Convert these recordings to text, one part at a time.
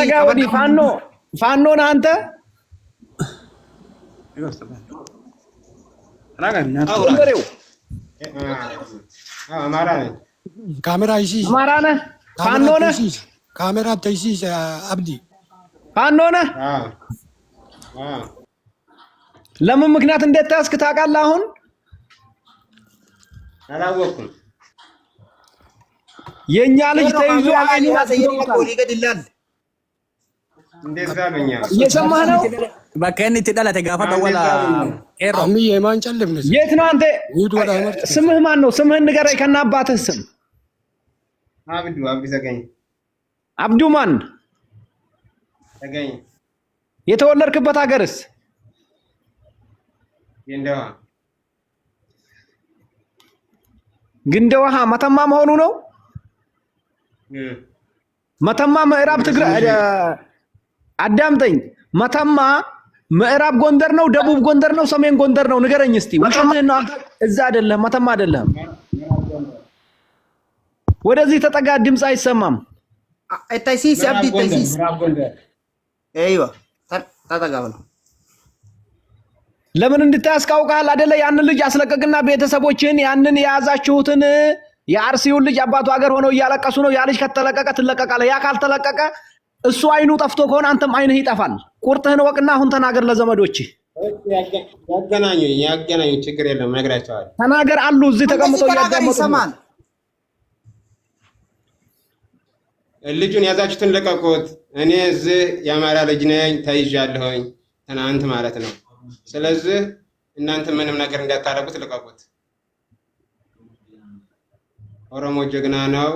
ከነጋ ወዲህ ፋኖ ነህ አንተ? ካሜራ ይሲስ አማራ ነህ? ፋኖ ነህ? ካሜራ ተይሲስ አብዲ ፋኖ ነህ? ለምን ምክንያት እንዴት ታስክ ታውቃለህ? አሁን አላወኩም። የኛ ልጅ ተይዞ ይገድላል። እንደዛ በኛ እየሰማህ ነው? በከን ትዳላ ተጋፋ ደወላ ኤሮ አሚ የማን ጨልም ነው? የት ነው አንተ? ስምህ ማን ነው? ስምህን ንገረኝ ከና አባትህ ስም። አብዱ ተገኝ። አብዱ ማን? ተገኝ። የተወለድክበት ሀገርስ? ግንደውሃ መተማ መሆኑ ነው። መተማ ምዕራብ ትግራይ። አዳምጠኝ። መተማ ምዕራብ ጎንደር ነው፣ ደቡብ ጎንደር ነው፣ ሰሜን ጎንደር ነው? ንገረኝ እስቲ። ውሸትህን ነው። እዛ አይደለም፣ መተማ አይደለም። ወደዚህ ተጠጋ፣ ድምፅ አይሰማም። እታይሲስ አብዲ እታይሲስ አይዋ ተጠጋው ነው። ለምን እንድታስቃውቃል አይደለ? ያንን ልጅ አስለቀቅና ቤተሰቦችን ያንን የያዛችሁትን የአርሲውን ልጅ አባቱ ሀገር ሆነው እያለቀሱ ነው። ያ ልጅ ከተለቀቀ ትለቀቃለህ። ያ ካልተለቀቀ እሱ አይኑ ጠፍቶ ከሆነ አንተም አይንህ ይጠፋል። ቁርጥህን ወቅና አሁን ተናገር ለዘመዶች። ያገናኙ ችግር የለም ነግራቸዋል። ተናገር አሉ እዚህ ተቀምጠው እያዳመጡ ይሰማል። ልጁን ያዛችሁትን ለቀቁት። እኔ እዚህ የአማራ ልጅ ነኝ ተይዣለሁኝ ትናንት ማለት ነው። ስለዚህ እናንተ ምንም ነገር እንዳታረጉት ልቀቁት። ኦሮሞ ጀግና ነው።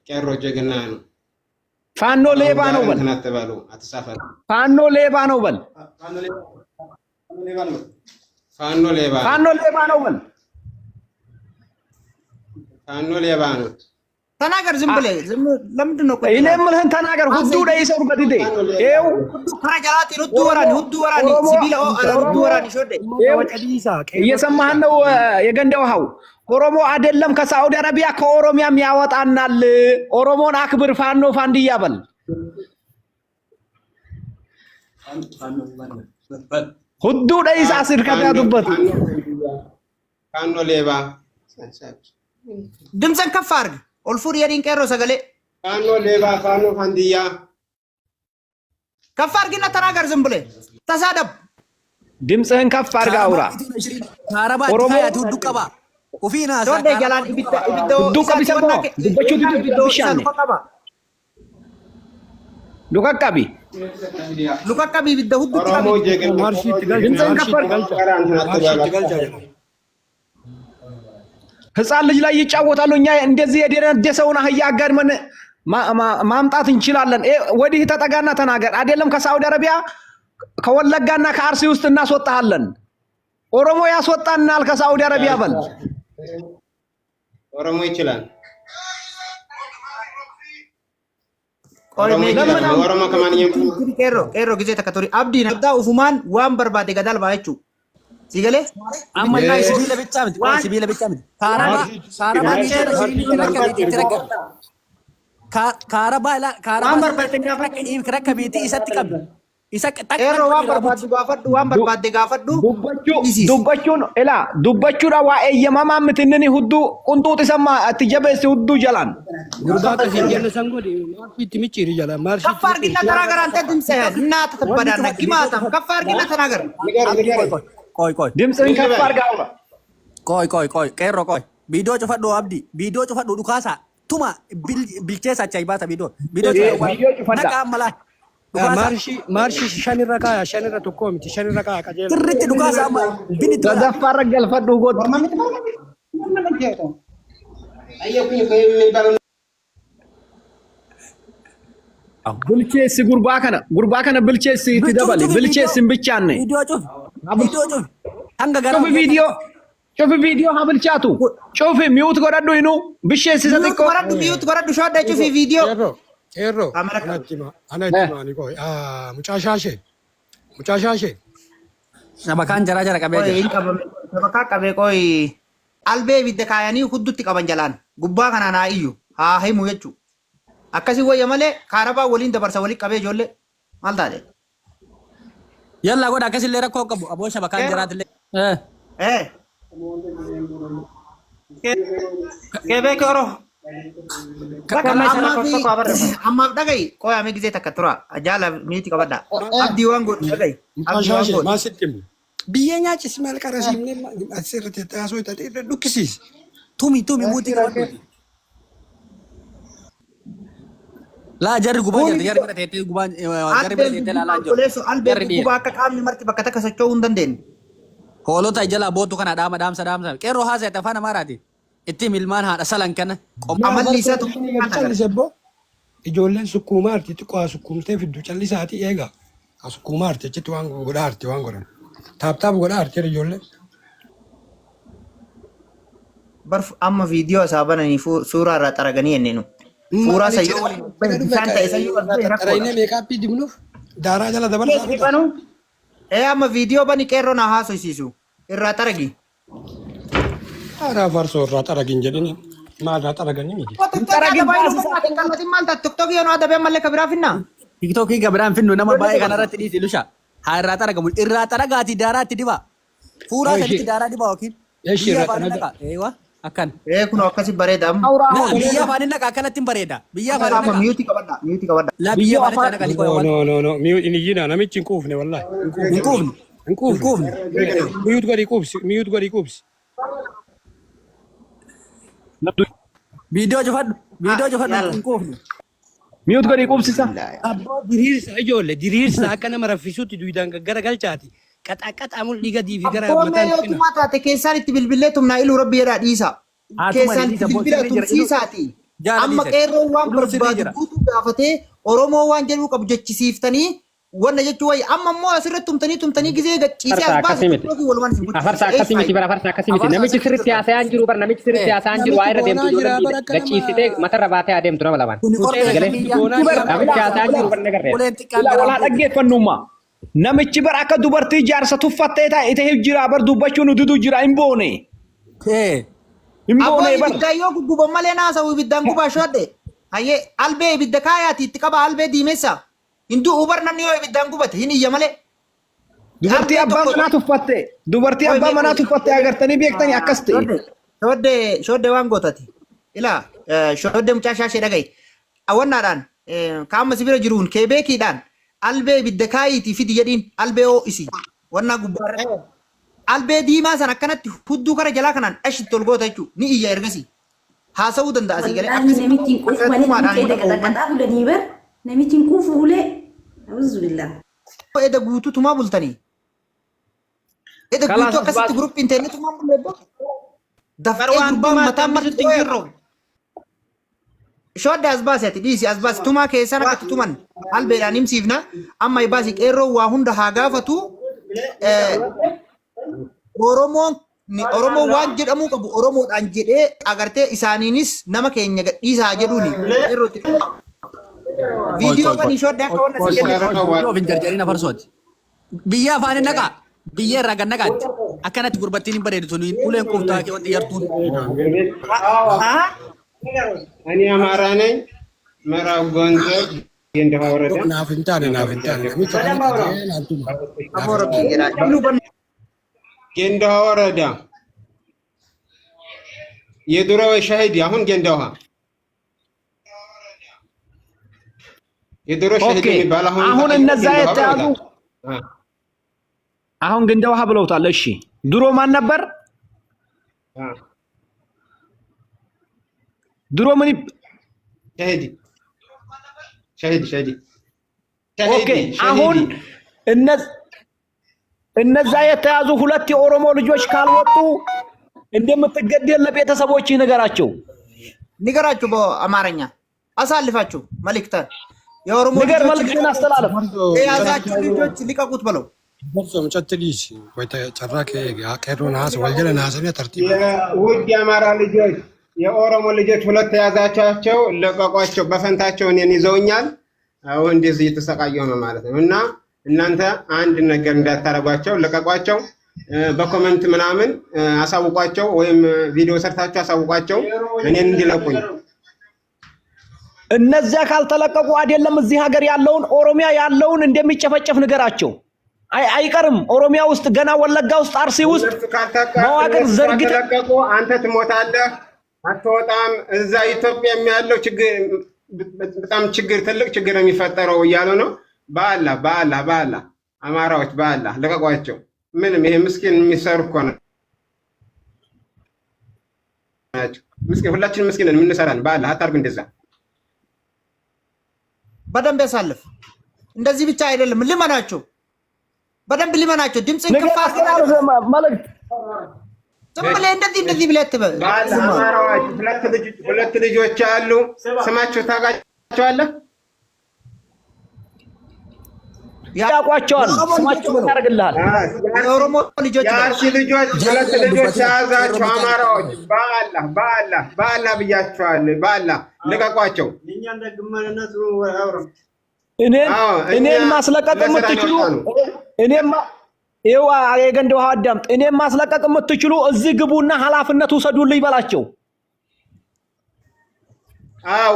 ቄሮ ጀግና ነው። ፋኖ ሌባ ነው በል። አትበሉ፣ አትሳፈሩ። ፋኖ ሌባ ነው በል። ፋኖ ሌባ ነው በል። ፋኖ ሌባ ነው። ተናገር ዝም ብለህ ለምንድን ነው? እኔ የምልህን ተናገር። ሁዱ ላይ ይሰሩ በዲዴ ይኸው ከረጃላት ሁዱ ወራኒ ሲቢላ ሁዱ ወራኒ ሾደ እየሰማህን ነው? የገንደ ውሃው ኦሮሞ አይደለም ከሳዑዲ አረቢያ ከኦሮሚያም ያወጣናል። ኦሮሞን አክብር። ፋኖ ፋንድያ በል። ሁዱ ላይ ሳስር ከተያዙበት ፋኖ ሌባ ድምፅን ከፍ አድርግ። ኦልፉር የዲን ቀሮ ሰገሌ ፋኖ ሌባ ፋኖ ፋንድያ ከፍ አድርግና ተናገር። ዝም ብለህ ተሳደብ። ድምፅህን ከፍ አድርግ አውራ። ኦሮሞ ሁዱ ቀባ ኡፊና ሶደ ገላን ሁዱ ቀቢሰሞ ዱበቹ ዱብሻኔ ሉካካቢ ቢደ ሁዱ ኦሮሞ ጀግና ድምፅህን ከፍ አድርግ። ህፃን ልጅ ላይ ይጫወታሉ። እኛ እንደዚህ የደረሰውን አህያ አጋድመን ማምጣት እንችላለን። ወዲህ ተጠጋና ተናገር። አይደለም ከሳዑዲ አረቢያ ከወለጋና ከአርሲ ውስጥ እናስወጣሃለን። ኦሮሞ ያስወጣናል ከሳዑዲ አረቢያ በል። ኦሮሞ ይችላል። ኦሮሞ ከማንኛውም ቄሮ ጊዜ ተከቶሪ አብዲ ነዳ ኡፉማን ዋን በርባዴ ገዳል ባይቹ ሲገሌ አማና ሲቢለ ብቻ ምት ሲቢለ ብቻ ምት ካራባ ከቤት ይሰጥ ቀብ ይሰጥ ኤሮ ዋን በርባዴ ጋፈዱ ዱበቹን ኤላ ዱበቹ ዳ ዋኤ የማማ ምትንኒ ሁዱ ቁንጡጥ ሰማ አትጀበስ ሁዱ ጀላን ጉርባ ከሲጀነ ሰንጎዲ ማርፊት ሚጭሪ ጀላ ማርፊት ከፋር ግን ተናገር። አንተ ድምጽህ እና ተተበዳና ግማታ ከፋር ግን ተናገር። ቆይ ድምፅህን ከፍ አድርግ አውራ። ቆይ ቄሮ ቆይ ቪዲዮ ጭፈዶ አብዲ ቪዲዮ ጭፈዶ ዱካሳ ቱማ ቢልቼሳ ቻይባታ ቪዲዮ ጭፈዳ ነቃመላ ማርሺ ሸኒረካ ሸኒረ ተኮሚቲ ሸኒረካ ቀጀለ ትርት ዱካሳ ቢኒ ተዘፋረ ገልፈዱ ጎት ብልቼስ ጉርባ ከነ ብልቼስ ትደበል ብልቼስን ብቻ ነኝ ጩፍ ቪዲዮ ሀብልቻቱ ጩፍ ሚውት ጎረዱ ይኑ ብሼ ሲሰጥቆ ጎረዱ ሚውት ጎረዱ ሾዳ ጩፍ ቪዲዮ ኤሮ አናቲማኒ ቆይ ሙጫሻሼ ሰበካን ጀራ ቀበ ሰበካ ቀበ ቆይ አልቤ ቢደካያኒ ሁዱት ቀበን ጀላን ጉባ ከናና እዩ ሀ ሂሙ የቹ akkasi wayya malee kaarabaa waliin dabarsa walii qabee ijoollee maal taate Yalla godha akkasillee rakkoo qabu aboo shabakaan jiraatillee. Kebe koro ammaaf dhagayi qoya ame gisee takka tura ajaala miiti qabadha abdii waan godhu dhagayi abdii waan godhu maasittimu biyya nyaachis maal qarasiifne asirratti taasoo itti dhukkisiis Tumi muutii qabadhu. Laa jarri gubaa jirti jarri bira teettee gubaa jarri bira teettee laalaa jiru. Albeeku gubaa akka qaamni marti bakka takka socho'uu hin dandeenye. Hoolota jalaa bootu kana dhaamsa. Qeerroo haasa'e afaan Amaaraati. Itti milmaan haadha salan kana. Amalli isaa tokko callisebbo ijoolleen sukkuumaarti xiqqoo sukkuumtee fiddu callisaati eega. Sukkuumaarti achitti waan godhaarti waan godhan. Taaptaap godhaarti ijoollee. Barf amma viidiyoo isaa bananii suuraa irraa xaraganii jenneenu. Suuraa sayyoo waliin bishaan ta'e sayyoo Qarayinee meekaappii dibnuuf daaraa jala dabalaa. Amma viidiyoo bani qeerroo na haasofsiisu irraa xaragi. Aadaa farsoo irraa xaragin jedhini maal irraa xaraganii miti. Tiktokii yoo adabee mallee kabiraa finna. Tiktokii kabiraan finnu nama baay'ee kanarratti dhiisi lusha. Haa irraa xaragamu irraa xaragaati daaraatti diba. Fuuraa sadiitti daaraa diba yookiin. Biyya afaan naqa. Eewa akkan. Kunoo akkasi bareeda. Biyya afaan naqa akkanatti bareeda. Biyya afaan naqa. Miyuuti qabadha. La biyya afaan naqa ni qoya. No miyuuti inni jina namichi hin quufne wallahi. Hin quufne. Miyuuti godhi quubsi. Viidiyoo cufadhu hin quufne. Miyuut godhi qubsisa. Abbaa diriirsa akka nama raffisuutti duudaan garagalchaati. Qaxaqaxaa mul'ii gadii fi gara mataan yoo tumaa taate keessaan itti bilbilee tumnaa iluu rabbi jedhaa dhiisa. Keessaan itti bilbila tumsiisaati. Amma qeerroon waan barbaadu guutuu gaafatee Oromoo waan jedhuu qabu jechisiiftanii wanna jechuu wayi amma immoo asirratti tumtanii gizee gachiisee as baasu walumaan isin guddisa. Afarsaa akkasii miti namichi sirriitti haasa'aan jiru bara namichi sirriitti haasa'aan jiru waa irra deemtu ijoolleen gachiisitee matarra baatee adeemtu nama lamaan. Namichi haasa'aan jiru bara nagarree. Walaa dhaggeeffannummaa. Namichi bara akka dubartii jaarsa tuffattee taa'ee jira bar dubbachuun ududu jira hin boone. Abbaa ibiddaa yoo gugguban malee naasa'u ibiddaan gubaa shoodde. Hayyee albee ibidda kaayaati itti qaba albee diimessa. Hindu ubar namni yoo ibiddaan gubate hin iyya malee. Dubartii abbaa manaa tuffatte agartanii beektanii akkas ta'e. Shoodde waan gootati. Ilaa shoodde mucaa shaashee dhagaye. Awwannaadhaan kaama sibira jiruun keebeekiidhaan albee ibidda kaayiitii fidi jedhiin albee ho'isi. Wannaa gubbaarra. Albee diimaa san akkanatti hudduu kara jalaa kanaan ashitti ol goota jechuudha. Ni iyya ergasi. Haasa'uu danda'a asii galee. Namichi hin quufu ulee. Auzubillah. Eda guutuu tumaa bultanii. Eda guutuu akkasitti guruppiin ta'e tumaa bulleebba. Dafqee gurbaan mataan marti jirro. Shoodde as baasi ati dhiisi as baasi tumaa keessan akkatti tuman albeedhaan himsiifna amma baasi qeerroo waa hunda haa gaafatu. Oromoon waan jedhamuu qabu Oromoodhaan jedhee agartee isaaniinis nama keenya gadhiisaa jedhuuni. Viidiyoo banii shoodde akka waan asii jarjarina farsooti. Biyya afaan naqa. Biyya irraa gan naqaatti. Akkanatti gurbattiin hin bareedu tuni uleen quuftaa kee wanti yartuun. እኔ አማራ ነኝ። ምዕራብ ጎንደር ጌንደሃ ወረዳ ናፍ እንታነ ጌንደሃ ወረዳ የድሮ ሻሂድ አሁን ጌንደሃ የድሮ ሻሂድ የሚባል አሁን እነዛ የተያዙ አሁን ጌንደሃ ብለውታል። እሺ ድሮ ማን ነበር? ድሮ ምን ሻሂድ ኦኬ። አሁን እነዛ የተያዙ ሁለት የኦሮሞ ልጆች ካልወጡ እንደምትገደል ለቤተሰቦች ንገራቸው በአማርኛ አሳልፋችሁ መልእክተን የኦሮሞ መልእክትን አስተላለፍ። የያዛችሁ ልጆች ሊቀቁት በለው። ውድ የአማራ ልጆች የኦሮሞ ልጆች ሁለት የያዛቻቸው ለቀቋቸው፣ በፈንታቸው እኔን ይዘውኛል። አሁን እንደዚህ እየተሰቃየሁ ነው ማለት ነው። እና እናንተ አንድ ነገር እንዳታረጓቸው፣ ለቀቋቸው። በኮሜንት ምናምን አሳውቋቸው፣ ወይም ቪዲዮ ሰርታችሁ አሳውቋቸው እኔን እንዲለቁኝ። እነዚያ ካልተለቀቁ አይደለም እዚህ ሀገር ያለውን ኦሮሚያ ያለውን እንደሚጨፈጨፍ ንገራቸው። አይቀርም። ኦሮሚያ ውስጥ ገና ወለጋ ውስጥ አርሲ ውስጥ መዋቅር ዘርግተው አንተ ትሞታለህ፣ አትወጣም። እዛ ኢትዮጵያ ያለው ችግር በጣም ትልቅ ችግር የሚፈጠረው እያሉ ነው። በአላህ አማራዎች በአላህ ለቀቋቸው። ምንም ይሄ ምስኪን የሚሰሩ እኮ ነው። ምስኪን ሁላችንም ምስኪን ነን። የምንሰራን በአላህ አታርግ እንደዛ። በደንብ ያሳልፍ። እንደዚህ ብቻ አይደለም፣ ልመናቸው፣ በደንብ ልመናቸው። ድምጽ ከፋስ ማለት ዝም ብለህ እንደዚህ ብለህ አትበል። አማራዎች ሁለት ልጆች አሉ። ስማቸው ታውቃቸዋለህ? ያውቋቸዋል። ስማቸው ምን ያደርግልሃል? የኦሮሞ ልጆች የአርሲ ልጆች ሁለት ልጆች የያዛቸው አማራዎች በአላህ ብያቸዋለሁ። በአላህ ልቀቋቸው። እኔን ማስለቀቅ የምትችሉ ይኸው የገንደ ውሃ አዳምጥ። እኔን ማስለቀቅ የምትችሉ እዚህ ግቡና ኃላፊነት ውሰዱልኝ በላቸው።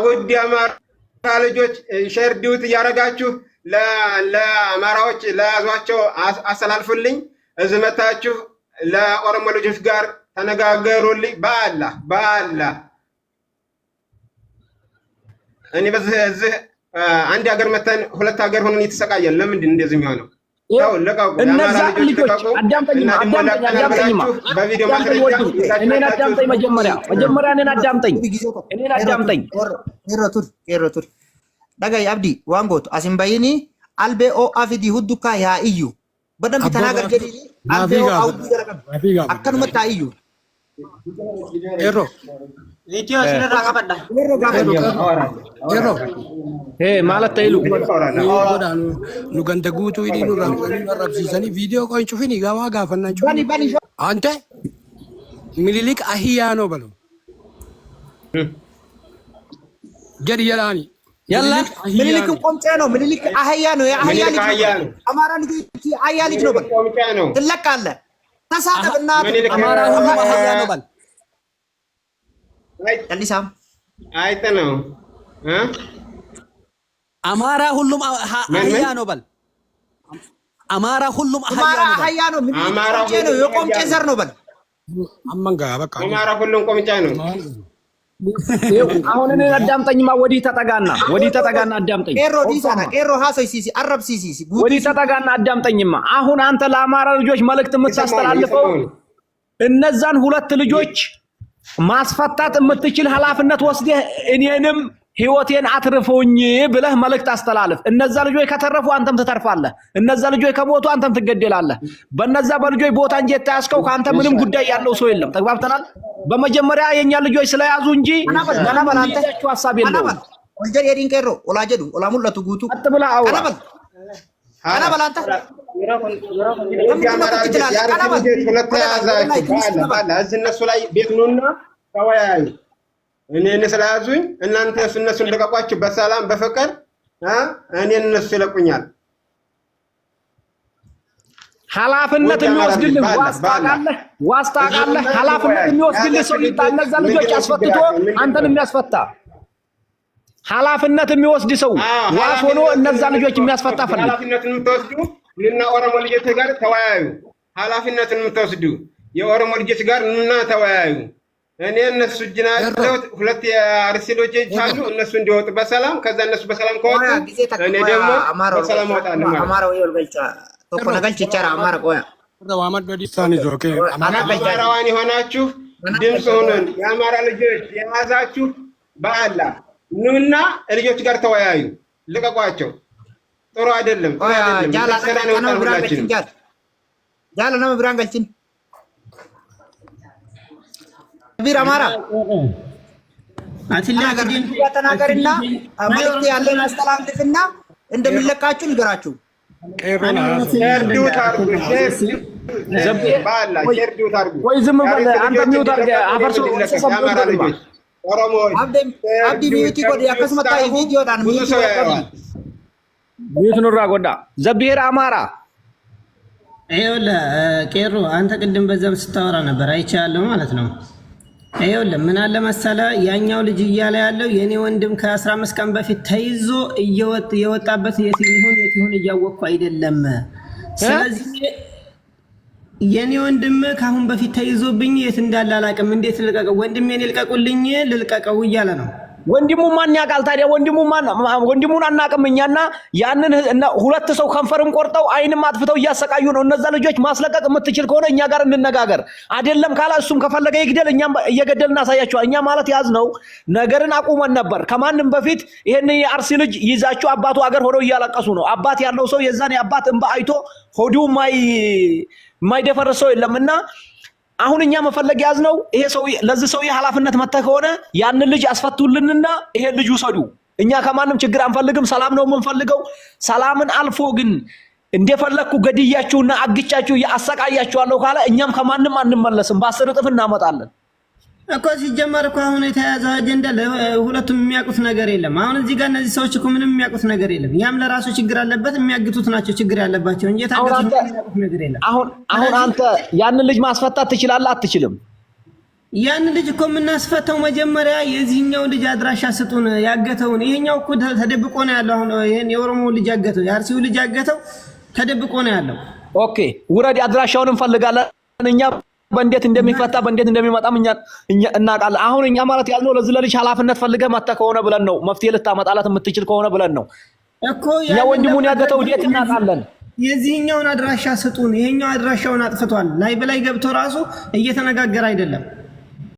ውድ የአማራ ልጆች ሼር ዲዩት እያደረጋችሁ ለአማራዎች ለያዟቸው አስተላልፉልኝ። እዚህ መታችሁ ለኦሮሞ ልጆች ጋር ተነጋገሩልኝ። በአላህ እኔ በዚህ አንድ ሀገር መተን ሁለት ሀገር ሆነን እየተሰቃየን ለምንድን እንደዚህ የሚሆነው? እነዛ ልጆች አዳምጠኝማ በቪዲዮ እኔን አዳምጠኝ። መጀመሪያ እኔን አዳምጠኝ። ቄሮቱር dhaga'i abdi waan gootu asin bayini albee oo'aa fidii huddukaa yaa iyyu badambi tanaagar jedhini albee oo'aa hudduu jala qabu akkanumatti haa iyyu Ero viidiyoo isinirraa qabadha Ero ማለት ተይሉ nu ganda guutuu hidhii nurraa arrabsiisanii viidiyoo qo'in cufini gawaa gaafannaa cufini ante mililik ahiyyaanoo balu jedhi jedhaani ያላ ምኒልክ ቆምጬ ነው። ምኒልክ አህያ ነው። የአህያ ልጅ ነው። አማራ ልጅ አህያ ልጅ ነው። ትለቃለህ። ተሳደብና አማራ ሁሉ አህያ ነው በል። ጨሊሳም አይተ ነው አማራ ሁሉም አህያ ነው በል። አማራ ሁሉም አህያ ነው። ቆምጬ ነው። የቆምጬ ዘር ነው በል። አማንጋ በቃ አማራ ሁሉም ቆምጬ ነው። አሁን እኔን አዳምጠኝማ። ወዲህ ተጠጋና አዳምጠኝ። ቄሮ ሀሶይ ሲሲ አረብ ሲሲ ወዲህ ተጠጋና አዳምጠኝማ። አሁን አንተ ለአማራ ልጆች መልእክት የምታስተላልፈው እነዛን ሁለት ልጆች ማስፈታት የምትችል ኃላፊነት ወስደህ እኔንም ህይወቴን አትርፉኝ ብለህ መልእክት አስተላልፍ። እነዛ ልጆች ከተረፉ አንተም ትተርፋለህ። እነዛ ልጆች ከሞቱ አንተም ትገደላለህ። በነዛ በልጆች ቦታ እንጂ የተያዝከው ከአንተ ምንም ጉዳይ ያለው ሰው የለም። ተግባብተናል? በመጀመሪያ የኛ ልጆች ስለያዙ እንጂ ለናባላንተቹ ሐሳብ የለውም። ወንጀል የዲን ቄሮ ወላጀዱ ወላሙለቱ ጉቱ አጥብላ አውራ አናባላንተ እነሱ ላይ ቤት ነውና ተወያዩ። እኔን ስለያዙኝ እናንተ እነሱን ልቀቋቸው በሰላም በፍቅር እኔን እነሱ ይለቁኛል። ኃላፊነት የሚወስድልህ ዋስታቃለህ ኃላፊነት የሚወስድልህ ሰው ይጣ እነዛ ልጆች አስፈትቶ አንተን የሚያስፈታ ኃላፊነት የሚወስድ ሰው ዋስ ሆኖ እነዛ ልጆች የሚያስፈታ ፈልግ። ኃላፊነትን የምትወስዱ እና ኦሮሞ ልጆች ጋር ተወያዩ። ኃላፊነትን የምትወስዱ የኦሮሞ ልጆች ጋር እና ተወያዩ። እኔ እነሱ እጅና ሁለት የአርሲ ልጆች አሉ። እነሱ እንዲወጡ በሰላም ከዛ እነሱ በሰላም ከወጡ እኔ ደግሞ በሰላም እወጣለሁ ማለት አማራው ይወልገልጫ tokko nagalchichara amara qoya ዋማድ ዶዲሳኒ ዞኬ አማራዋን የሆናችሁ ድምፅ ሆነን የአማራ ልጆች የያዛችሁ በአላህ ኑና ልጆች ጋር ተወያዩ። ልቀቋቸው። ጥሩ አይደለም። ጃላ ነው ብራን ገልችን ቢር አማራ ተናገርና መልእክት ያለን አስተላልፍና እንደሚለቃችሁ ንገራችሁ። ወይ ዝም በል አንተ ሚውት አድርገህ አፈርሶ አብዲ ሚውት ይጎድ ያከስመታ ቪዲዮ ዳን ሚውት ኑራ ጎዳ ዘብሔር አማራ ይኸውልህ ቄሮ አንተ ቅድም በዛም ስታወራ ነበር አይቻለሁ ማለት ነው። ይኸውልህ ምን አለ መሰለህ ያኛው ልጅ እያለ ያለው የኔ ወንድም ከ15 ቀን በፊት ተይዞ የወጣበት የት ይሁን እያወቅኩ አይደለም። ስለዚህ የኔ ወንድም ካሁን በፊት ተይዞብኝ የት እንዳለ አላውቅም። እንዴት ልልቀቀው? ወንድሜን ልልቀቁልኝ ልልቀቀው እያለ ነው። ወንድሙ ማን ያውቃል ታዲያ? ወንድሙን አናውቅም እኛና ያንን ሁለት ሰው ከንፈርም ቆርጠው አይንም አጥፍተው እያሰቃዩ ነው። እነዛ ልጆች ማስለቀቅ የምትችል ከሆነ እኛ ጋር እንነጋገር። አይደለም ካላ እሱም ከፈለገ ይግደል፣ እኛም እየገደልን እናሳያቸዋል። እኛ ማለት ያዝነው ነገርን አቁመን ነበር። ከማንም በፊት ይሄን የአርሲ ልጅ ይዛችሁ አባቱ አገር ሆነው እያለቀሱ ነው። አባት ያለው ሰው የዛን የአባት እንባ አይቶ ሆዱ የማይደፈርስ ሰው የለምና አሁን እኛ መፈለግ ያዝነው ይሄ ሰው ለዚህ ሰው ኃላፊነት መተህ ከሆነ ያንን ልጅ አስፈቱልንና ይሄ ልጅ ውሰዱ። እኛ ከማንም ችግር አንፈልግም፣ ሰላም ነው የምንፈልገው። ሰላምን አልፎ ግን እንደፈለኩ ገድያችሁና አግቻችሁ ያሰቃያችኋለሁ ካለ እኛም ከማንም አንመለስም፣ በ10 እጥፍ እናመጣለን እኮ። ሲጀመር እኮ አሁን የተያዘው አጀንዳ ለሁለቱም የሚያውቁት ነገር የለም። አሁን እዚህ ጋር እነዚህ ሰዎች እኮ ምንም የሚያውቁት ነገር የለም። ያም ለራሱ ችግር አለበት፣ የሚያግቱት ናቸው ችግር ያለባቸው እንጂ የታገቱት የሚያውቁት ነገር የለም። አሁን አንተ ያንን ልጅ ማስፈታት ትችላለህ አትችልም? ያንን ልጅ እኮ የምናስፈታው መጀመሪያ የዚህኛው ልጅ አድራሻ ስጡን፣ ያገተውን። ይሄኛው እኮ ተደብቆ ነው ያለው። አሁን ይሄን የኦሮሞ ልጅ ያገተው የአርሲው ልጅ ያገተው ተደብቆ ነው ያለው። ኦኬ ውረድ፣ አድራሻውን እንፈልጋለን እኛ በእንዴት እንደሚፈታ በእንዴት እንደሚመጣም እኛ እናውቃለን። አሁን እኛ ማለት ያልነው ለዚህ ለልጅ ኃላፊነት ፈልገህ መተህ ከሆነ ብለን ነው፣ መፍትሄ ልታመጣላት የምትችል ከሆነ ብለን ነው እኮ። እኛ ወንድሙን ያገተው እንዴት እናውቃለን? የዚህኛውን አድራሻ ስጡን። ይሄኛው አድራሻውን አጥፍቷል። ላይ በላይ ገብቶ ራሱ እየተነጋገረ አይደለም።